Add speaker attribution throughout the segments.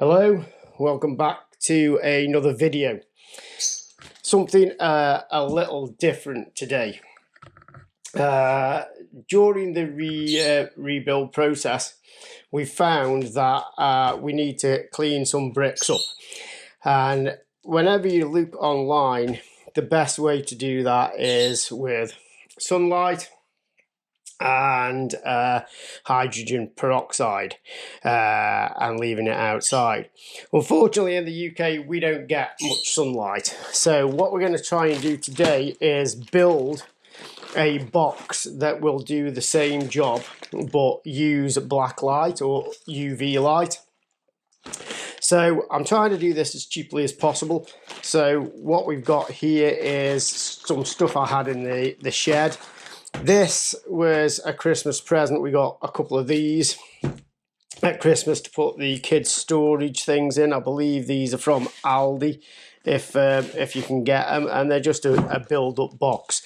Speaker 1: Hello, welcome back to another video. Something a little different today. During the rebuild process, we found that we need to clean some bricks up. And whenever you look online, the best way to do that is with sunlight and hydrogen peroxide and leaving it outside. Unfortunately, in the UK, we don't get much sunlight. So what we're going to try and do today is build a box that will do the same job, but use black light or UV light. So I'm trying to do this as cheaply as possible. So what we've got here is some stuff I had in the shed. This was a Christmas present. We got a couple of these at Christmas to put the kids' storage things in. I believe these are from Aldi, if you can get them, and they're just a build-up box.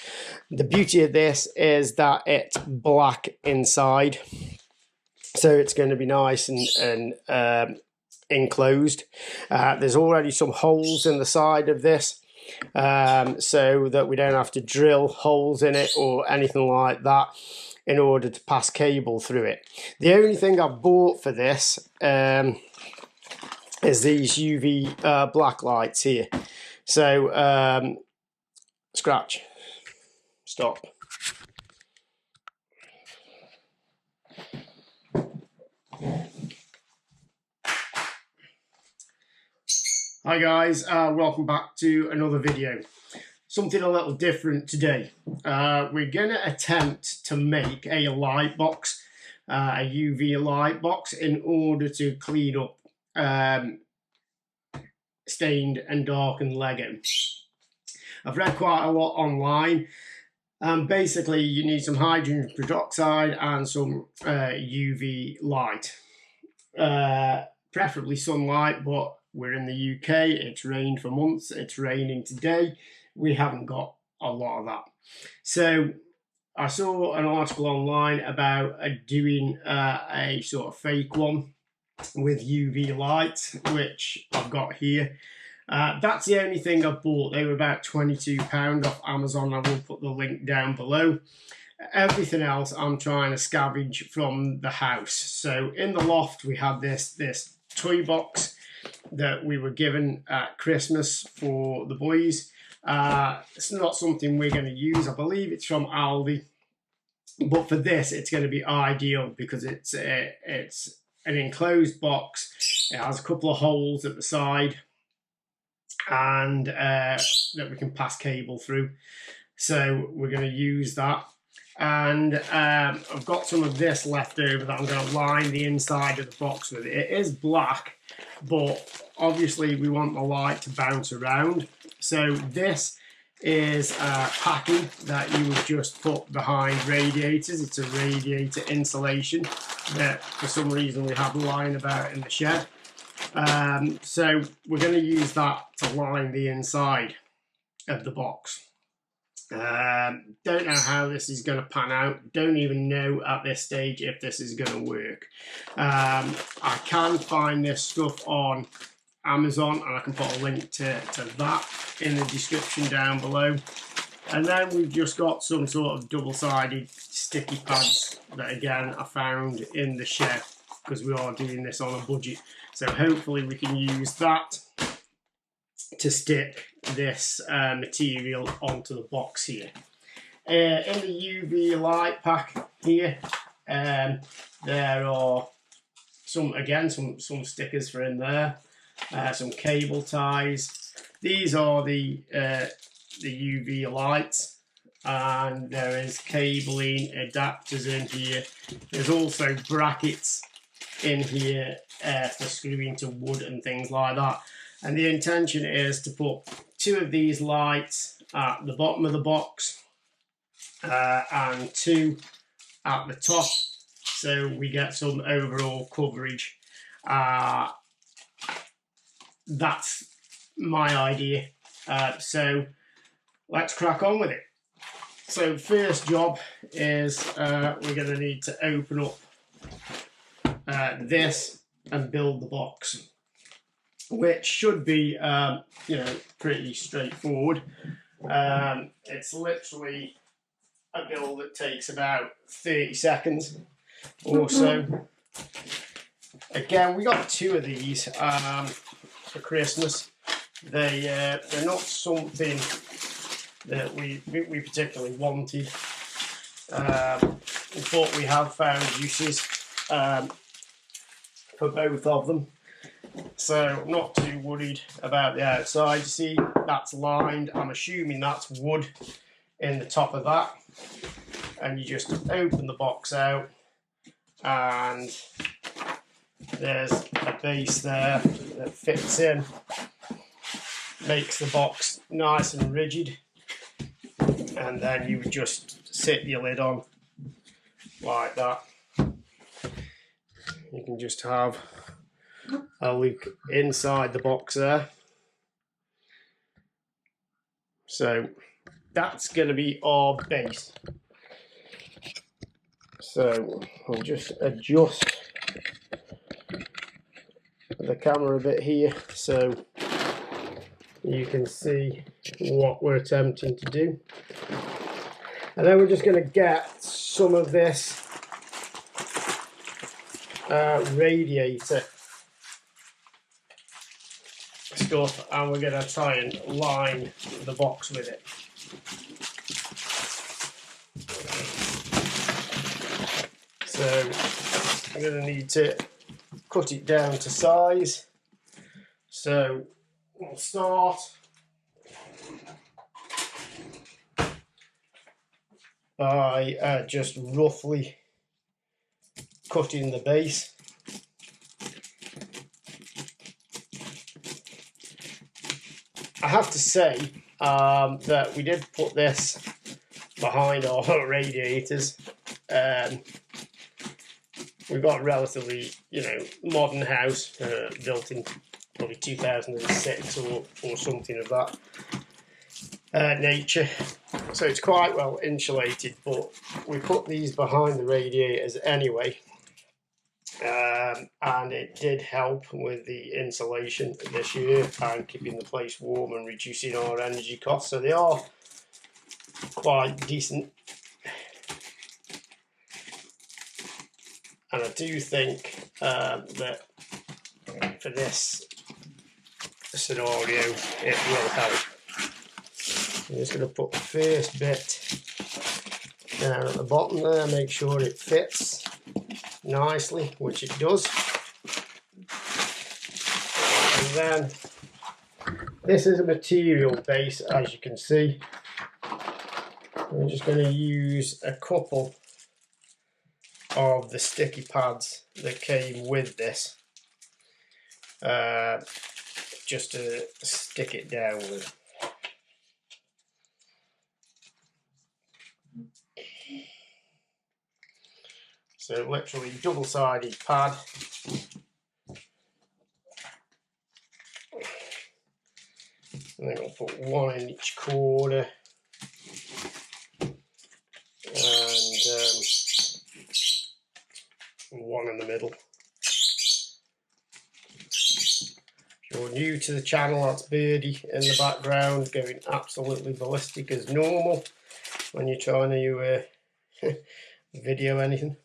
Speaker 1: The beauty of this is that it's black inside, so it's going to be nice and enclosed. There's already some holes in the side of this, so that we don't have to drill holes in it or anything like that in order to pass cable through it. The only thing I've bought for this is these UV black lights here. So scratch, stop. Hi guys, welcome back to another video. Something a little different today. We're going to attempt to make a light box, a UV light box, in order to clean up stained and darkened Lego. I've read quite a lot online. Basically, you need some hydrogen peroxide and some UV light, preferably sunlight, but we're in the UK, it's rained for months, it's raining today. We haven't got a lot of that. So I saw an article online about doing a sort of fake one with UV lights, which I've got here. That's the only thing I've bought. They were about £22 off Amazon. I will put the link down below. Everything else I'm trying to scavenge from the house. So in the loft we had this toy box that we were given at Christmas for the boys. It's not something we're going to use. I believe it's from Aldi, but for this it's going to be ideal because it's an enclosed box. It has a couple of holes at the side and that we can pass cable through. So we're going to use that. And I've got some of this left over that I'm going to line the inside of the box with. It is black, but obviously we want the light to bounce around. So this is packing that you would just put behind radiators. It's a radiator insulation that for some reason we have lying about in the shed. So we're going to use that to line the inside of the box. Don't know how this is going to pan out. Don't even know at this stage if this is going to work. I can find this stuff on Amazon and I can put a link to that in the description down below. And then we've just got some sort of double-sided sticky pads that again I found in the shed because we are doing this on a budget. So hopefully we can use that to stick this material onto the box here. In the UV light pack here, there are some stickers for in there, some cable ties. These are the UV lights, and there is cabling adapters in here. There's also brackets in here for screwing to wood and things like that. And the intention is to put 2 of these lights at the bottom of the box and 2 at the top, so we get some overall coverage. That's my idea. So let's crack on with it. So first job is we're going to need to open up this and build the box. which should be, you know, pretty straightforward. It's literally a build that takes about 30 seconds or so. Again, we got 2 of these for Christmas. They're not something that we particularly wanted, but we have found uses for both of them. So I'm not too worried about the outside. You see, that's lined. I'm assuming that's wood in the top of that. And you just open the box out, and there's a base there that fits in, makes the box nice and rigid, and then you would just sit your lid on like that. You can just have a look inside the box there. So that's going to be our base. So I'll just adjust the camera a bit here so you can see what we're attempting to do. And then we're just going to get some of this radiator stuff, and we're going to try and line the box with it. So I'm going to need to cut it down to size. So we'll start by just roughly cutting the base. I have to say that we did put this behind our radiators. We've got a relatively, you know, modern house built in probably 2006 or something of that nature. So it's quite well insulated, but we put these behind the radiators anyway. And it did help with the insulation this year and keeping the place warm and reducing our energy costs. So they are quite decent. And I do think that for this scenario it will help. I'm just going to put the first bit down at the bottom there, make sure it fits nicely, which it does. And then this is a material base, as you can see. I'm just going to use a couple of the sticky pads that came with this just to stick it down with. So literally double-sided pad. And then I'll put one in each corner. And one in the middle. If you're new to the channel, that's Birdie in the background going absolutely ballistic as normal when you're trying to video anything.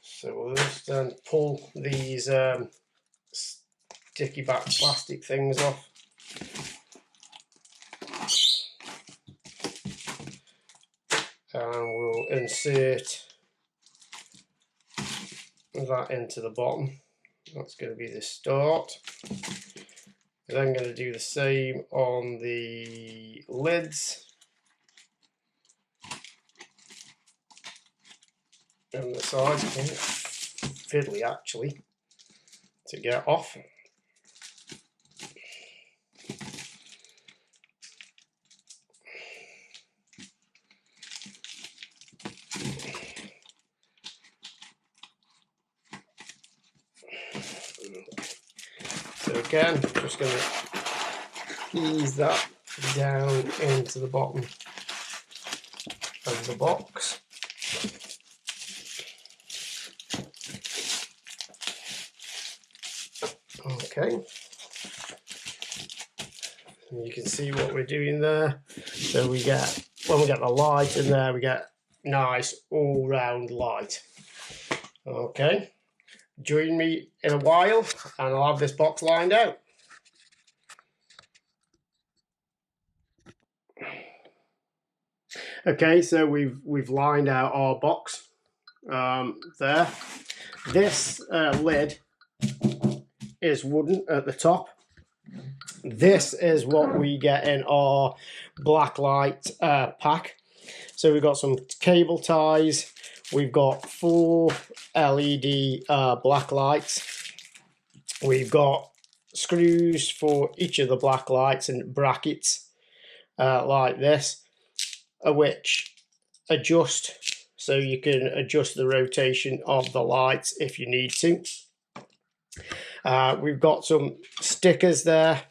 Speaker 1: So we'll just pull these sticky back plastic things off. And we'll insert that into the bottom. That's going to be the start. We're then going to do the same on the lids and the sides. Fiddly actually to get off. So again, just going to ease that down into the bottom of the box. Okay. And you can see what we're doing there. So we get, when we get the light in there, we get nice all-round light. Okay. Join me in a while and I'll have this box lined out. Okay, so we've lined out our box there. This lid is wooden at the top. This is what we get in our black light pack. So we've got some cable ties. We've got 4 LED black lights. We've got screws for each of the black lights and brackets like this, which adjust, so you can adjust the rotation of the lights if you need to. We've got some stickers there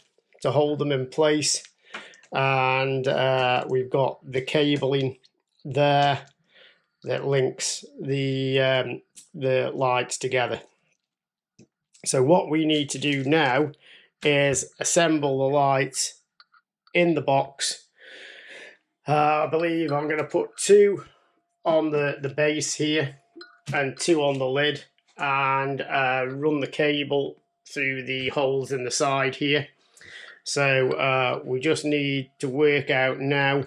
Speaker 1: to hold them in place, and we've got the cabling there that links the lights together. So what we need to do now is assemble the lights in the box. I believe I'm going to put 2 on the base here and 2 on the lid, and run the cable through the holes in the side here. So we just need to work out now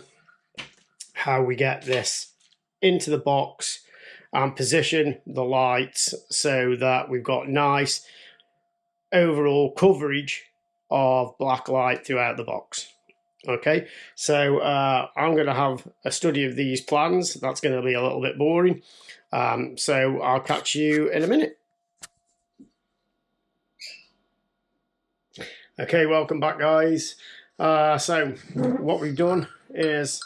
Speaker 1: how we get this into the box and position the lights so that we've got nice overall coverage of black light throughout the box. Okay, so I'm going to have a study of these plans. That's going to be a little bit boring. So I'll catch you in a minute. Okay, welcome back, guys. So what we've done is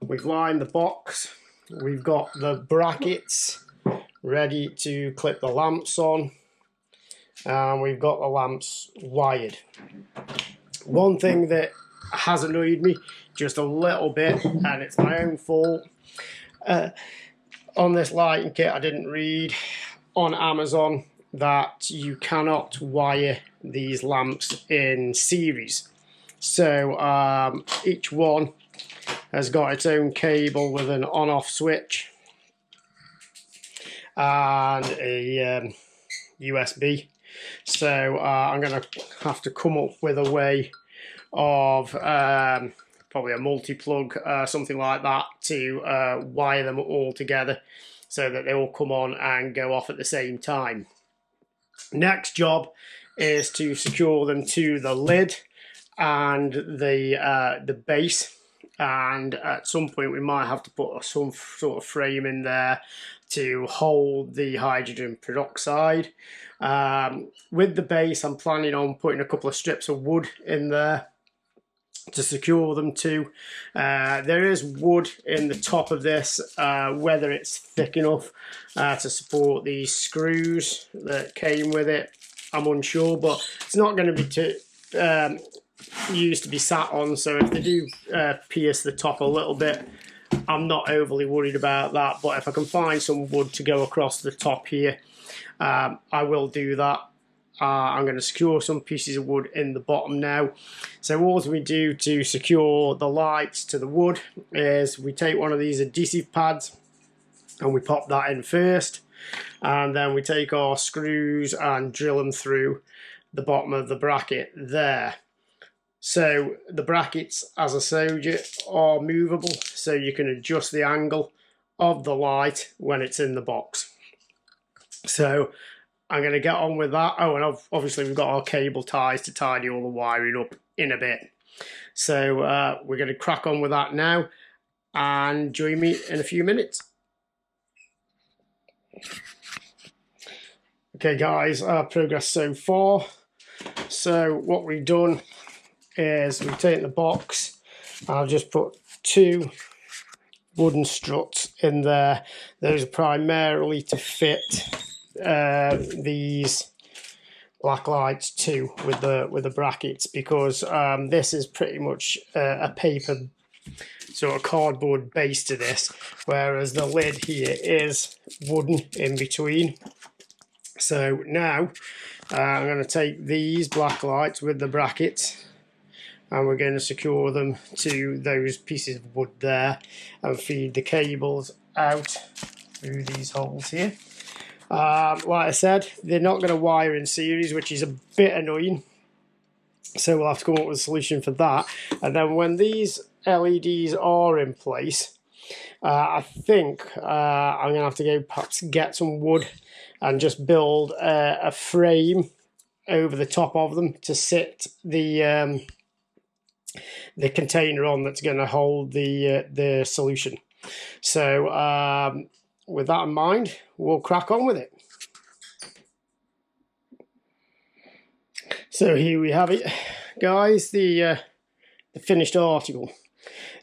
Speaker 1: we've lined the box. We've got the brackets ready to clip the lamps on. And we've got the lamps wired. One thing that has annoyed me just a little bit, and it's my own fault, on this lighting kit I didn't read on Amazon that you cannot wire these lamps in series. So each one has got its own cable with an on-off switch and a USB. So I'm going to have to come up with a way of probably a multi-plug, something like that, to wire them all together so that they all come on and go off at the same time. Next job is to secure them to the lid and the base, and at some point we might have to put some sort of frame in there to hold the hydrogen peroxide. With the base, I'm planning on putting a couple of strips of wood in there to secure them to. There is wood in the top of this. Whether it's thick enough to support these screws that came with it, I'm unsure, but it's not going to be used to be sat on, so if they do pierce the top a little bit, I'm not overly worried about that. But if I can find some wood to go across the top here, I will do that. I'm going to secure some pieces of wood in the bottom now. So all we do to secure the lights to the wood is we take one of these adhesive pads and we pop that in first, and then we take our screws and drill them through the bottom of the bracket there. So the brackets, as I showed you, are movable, so you can adjust the angle of the light when it's in the box. So I'm going to get on with that. Oh, and obviously we've got our cable ties to tidy all the wiring up in a bit. So we're going to crack on with that now, and join me in a few minutes. Okay guys, our progress so far. So what we've done is we've taken the box, I've just put 2 wooden struts in there. Those are primarily to fit these black lights too with the brackets, because this is pretty much a paper sort of cardboard base to this, whereas the lid here is wooden in between. So now I'm going to take these black lights with the brackets and we're going to secure them to those pieces of wood there and feed the cables out through these holes here. Like I said, they're not going to wire in series, which is a bit annoying, so we'll have to come up with a solution for that. And then when these LEDs are in place, I think I'm going to have to go perhaps get some wood and just build a frame over the top of them to sit the container on that's going to hold the solution. So with that in mind, we'll crack on with it. So here we have it, guys, the finished article.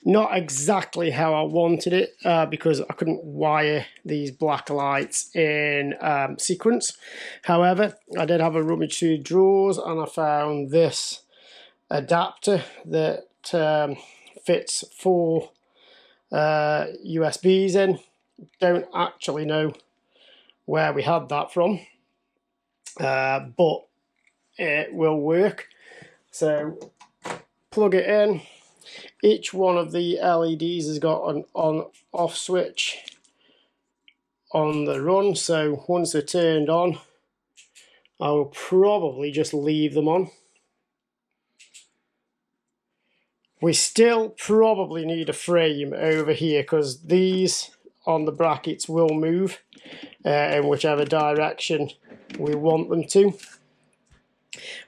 Speaker 1: Not exactly how I wanted it because I couldn't wire these black lights in sequence. However, I did have a rummage through drawers and I found this adapter that fits 4 USBs in. Don't actually know where we had that from, but it will work. So plug it in. Each one of the LEDs has got an on-off switch on the run, so once they're turned on, I will probably just leave them on. We still probably need a frame over here because these on the brackets will move in whichever direction we want them to.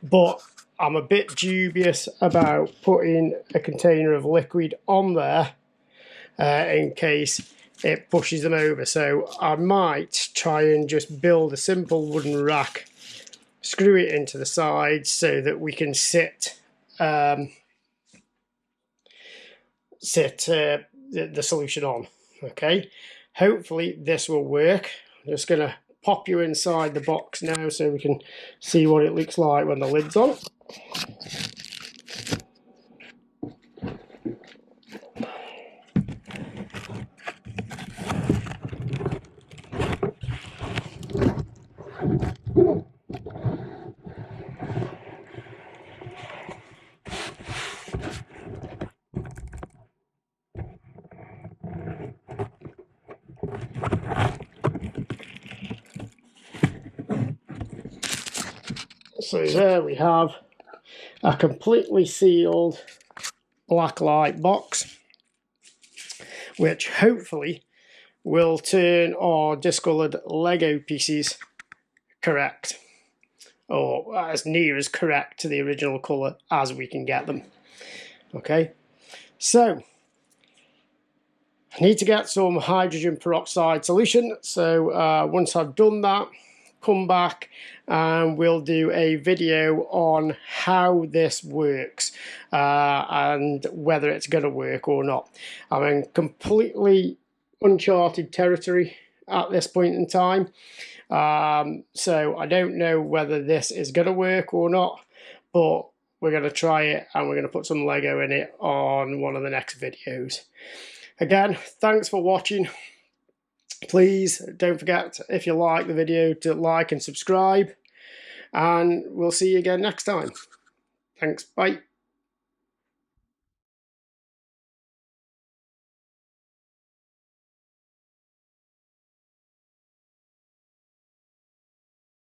Speaker 1: But I'm a bit dubious about putting a container of liquid on there in case it pushes them over. So I might try and just build a simple wooden rack, screw it into the sides so that we can sit the solution on. Okay, hopefully this will work. I'm just going to pop you inside the box now so we can see what it looks like when the lid's on. So there we have a completely sealed black light box, which hopefully will turn our discoloured Lego pieces correct, or as near as correct to the original colour as we can get them. Okay, so I need to get some hydrogen peroxide solution, so once I've done that, come back and we'll do a video on how this works and whether it's going to work or not. I'm in completely uncharted territory at this point in time, so I don't know whether this is going to work or not, but we're going to try it and we're going to put some Lego in it on one of the next videos. Again, thanks for watching. Please don't forget, if you like the video, to like and subscribe, and we'll see you again next time. Thanks, bye.